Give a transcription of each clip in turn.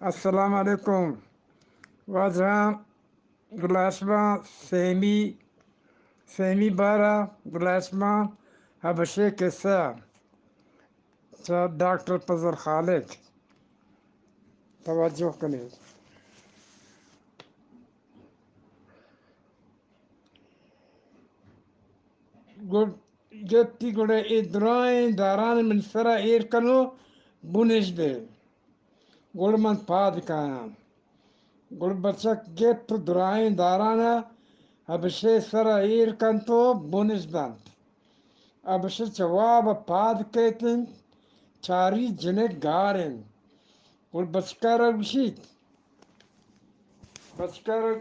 السلام علیکم واجہاں گلاسمہ سیمی بارہ گلاسمہ حبشے قصہ ڈاکٹر فضل خالق توجہ کنید گڑ گتی گڑے درائیں داران من سرا ایر کنو بونش دے گڑ من پاد کانا گڑ بچک گت درائیں دارانا ابشے سرا ایر کنتو بونش دانت ابشے جواب پاد کہتن چاری جنک گارن گڑ بچکارا گشید بچکارا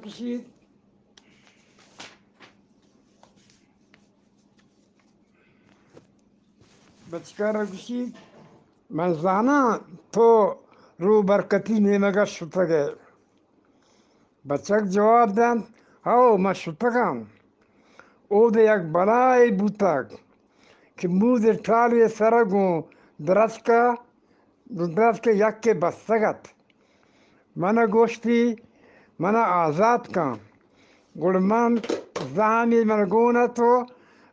گشید من زانا تو رو برکتی نیمگا شتگے بچک جواب دن ہاو ما شتگم او دے یک بلائی بوتک کہ مود ٹالی سرگوں درست کے یک کے بستگت منا گوشتی منا آزاد کن گڑ من زامی من گونا تو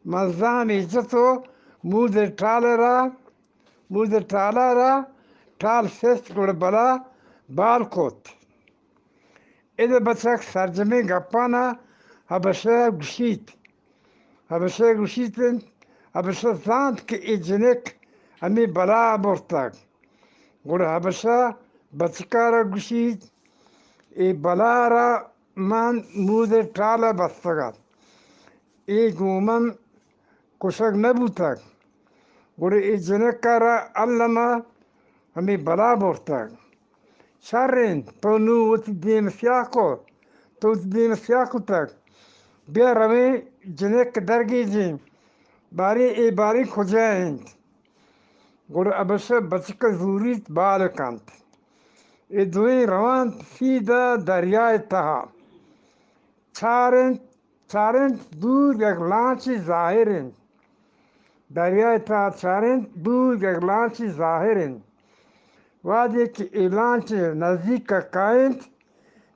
من زامی جتو مود ٹالا را ٹال سست گڑ بلا بال کوت ادھر بچک سرجمی گپانا حبشہ گشیدن حبشہ زاند کہ ای جنک ہمیں بلا برتگ گڑ حبشہ بچکارا گشید ای بلا را من مود ٹالا بستگت ای گومن کشک نبوتگ گڑ ای جنک را علمہ ہمیں بلا برتگ شرین تو نو وتی دیم سیاہ کو تک بیا روی جنک درگی جیم باری کھجائیں گڑ ابشہ بچک زوریت بال کنت ای دوئی روانت سیدھا دریائے تہا چارنت دور یک لانچی ظاہرین دریائے تہا چارنت دور یک لانچی ظاہرین وادی کہ ای لانچی نزدیک کائنت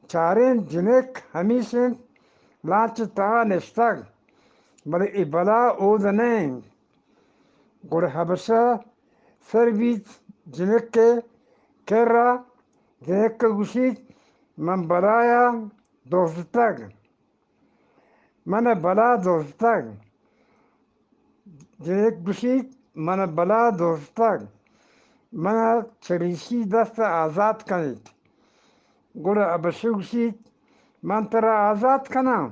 چارین جنک ہمیشن لانچ تہا نشتگ بلے ای بلا اودنین گڑ حبشہ سر بیت جنک کے کرا جنک گوشید من بلایا دوستگ من بلا دوستگ جنک گوشید من بلا دوستگ من چریشی دست آزاد کنید گڑ ابشہ گوشید من ترا آزاد کنم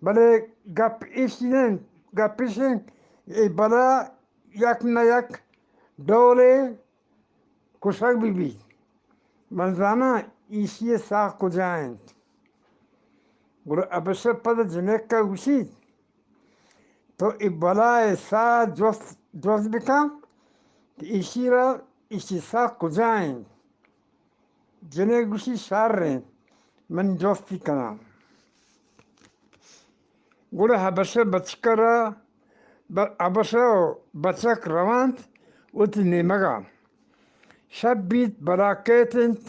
بلے گپشن ای بلا یک نہ یک ڈولے کشک بھی من زانا ایشی ساخ کجائیں گڑ ابشہ پد جنک کا گوشید تو ای بلائے سا جوست بکن کہ ایشی ساخ کجائیں جنک گوشید شر من جوستی کنم گڑ حبشہ بچک روانت وتی نیمگا شب بیت بلا کہتنت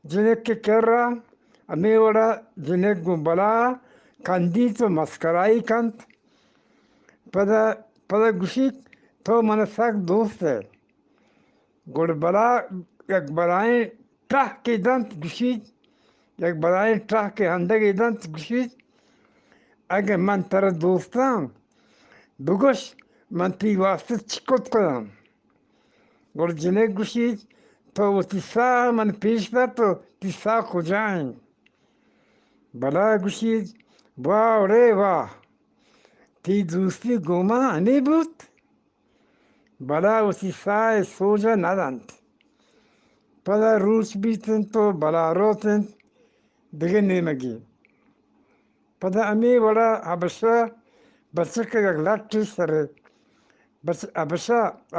جنک کے کرا ہمیں وڑا جنک گو بلا کندی تو مسکرائی کنت پدا گوشید تو من سک دوست ہے گڑ بلا یک بلائیں ٹہ کے دنت گوشید یک بلائیں ٹہ کے ہندگ دنت گوشید اگر من ترا دوستم بگوش من تی واسطے چکت کنم گڑ جنک گوشید تو وتی سا من پیش در تو تی سا کجائیں بلا گوشید واہ رے واہ تی دوستی گوما ہمیں بود بلا وتی سائے سوجا ندانت پدا روچ بیتن تو بلا روتن دیگه نیمگی پدا ہمیں وڑا حبشہ بچک یک لٹی سرے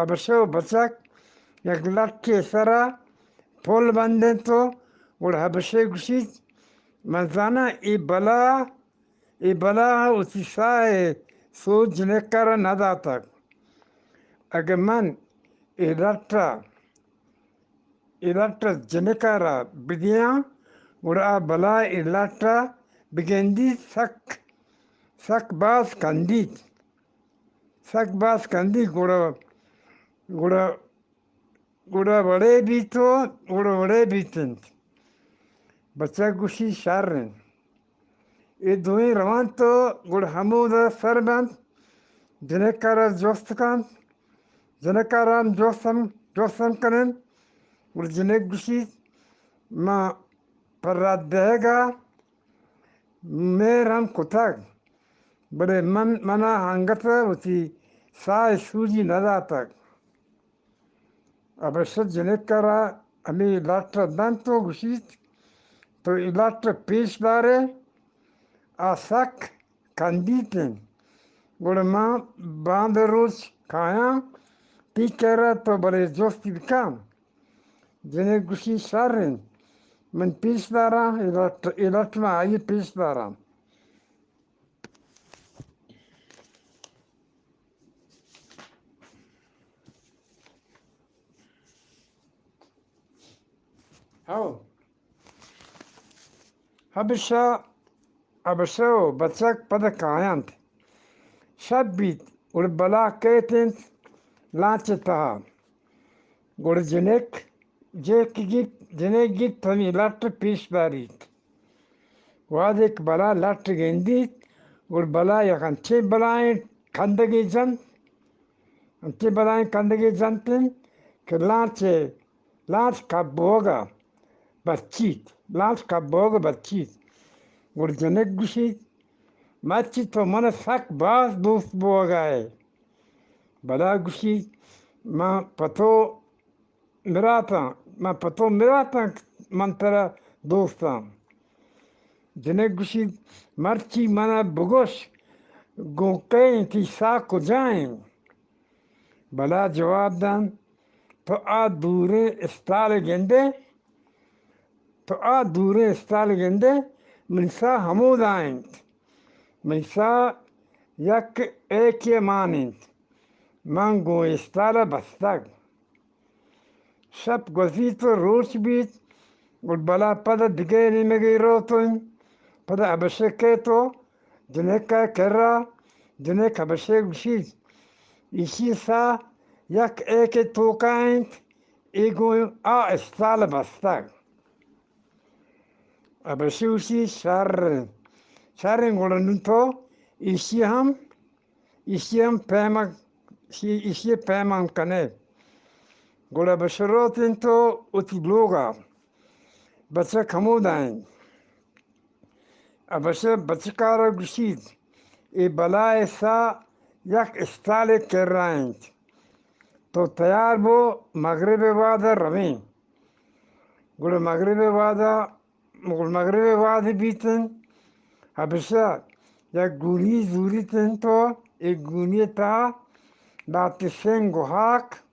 حبشہ و بچک یک لٹی سرا پول بندن تو گڑ حبشہ گوشید من زانا ای بلا وتی سائے سوج جنک را نداتگ اگر من ای لٹا ilatra jenekara bidiya gura bala ilatra bigendi sak bas kandi gura bade bito gura bade bitent bachcha gushi sharren e doi ravanto gura hamuda sarband jenekara jostkan jenekaram josam kanen gura jenek gushi ma paradega meram kutag bade mana hangata uti sai suji nadatak abasha jenekara ami ilatra danto gushit to ilatra peşdare asak kanditen gurma banderuç kaya pikera to bare josti bikam jene gushi sharren من پیش دارم ایلاتما ای پیش دارم how habişa o bacak pada kayant şabbit ur bala kaytint lançe taha gur jenek git tani lattı piş darit vadek bala lattı gendit gur bala yakan çe balayın kandagi jantin ke lanç kabboga barçit gur jenek guşit maçi to mana sak baz dost bogaye bala guşit ma pato mirata mantara dostam jenek guşit marçi mana bugoş gonkayin ti sa kucayin bala cevabdan to a dure istale gende minsa hamudayint minsa yak eke manint man go istale bastag şap gozito roş bit gur bala pada digeni megi rotun pada abasheketo jeneka kera jenek abashek guşit işi sa yak eke tokayint ego a istale bastag abashushi sharren goranunto işi peyman kane gola basharotinto utibloga bacha kamudain abasha bachakara gushit e bala esa yak istale kerraint to tayar bo maghribe vada ravin gola maghribe vada bitin habisha ya guni zuritin to e guni ta batisen gohak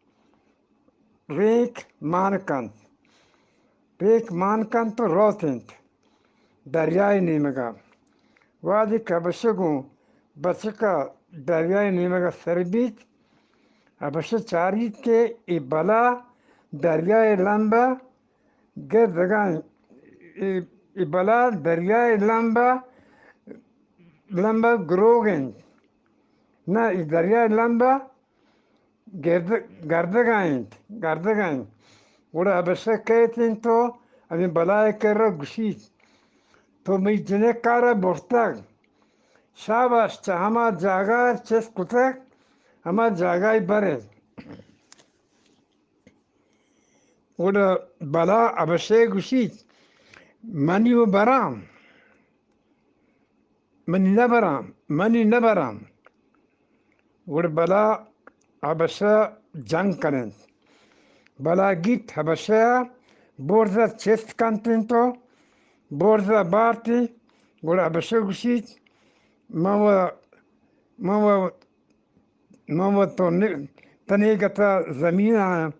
rek mankant to rotint daryai nimega vadi kabashagu bachaka daryai nimega sarbit habisha charit ke e bala daryai lamba gerdagan e bala daryai lamba grogen na e daryai lamba gardagain ura habisha kaytin to ami balaya kera gushit to mi jenek kara bortag shabash cha hama jaga ches kutak hama jagai bare ura bala habisha gushit mani nabaram ura bala habisha jang karen bala git habisha borza chest kantinto borza barti gura habisha gushit mawa to tanegata zamina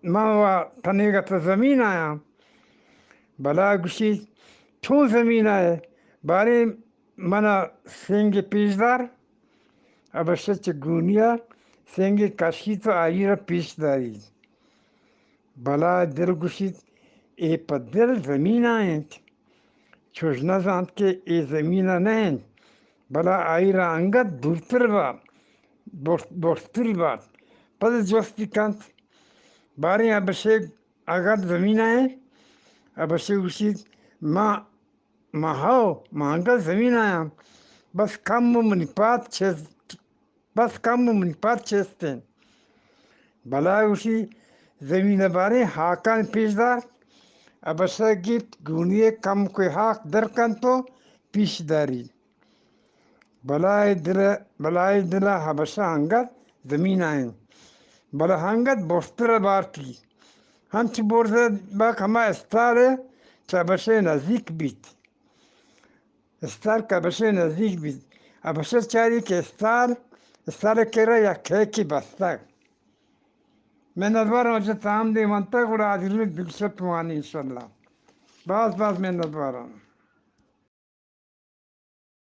mawa tanegata zamina bala gushit chon zamina bari mana sengi pijdar habisha chigunia sengi kashito ayira pishdari بلا دل گوشید ای پا دل زمین آیند چوش نزاند که ای زمین نهند بلا آئی را انگت دورتر باد برتر باد پس جستی کند باری ابشه اگر زمین آئے ابشه گوشید ما هاو ما انگت زمین آیم بس کم و منپات چستین بلا گوشی زمین باری حاکان پیش دار ابشه گیت گونیه کم کوی حاک درکن تو پیش داری بلای دل حبشه هنگت زمین آئین بلا هنگت بستر بارتی همچی برده باک همه استاره چه بشه نزدیک بیت استار که بشه نزدیک بیت بشه چاری که استار کرا یا که بسته من ادوار آنچه تام دی منطق و عادی رو دلشت موانی انشالله باز من ادوارم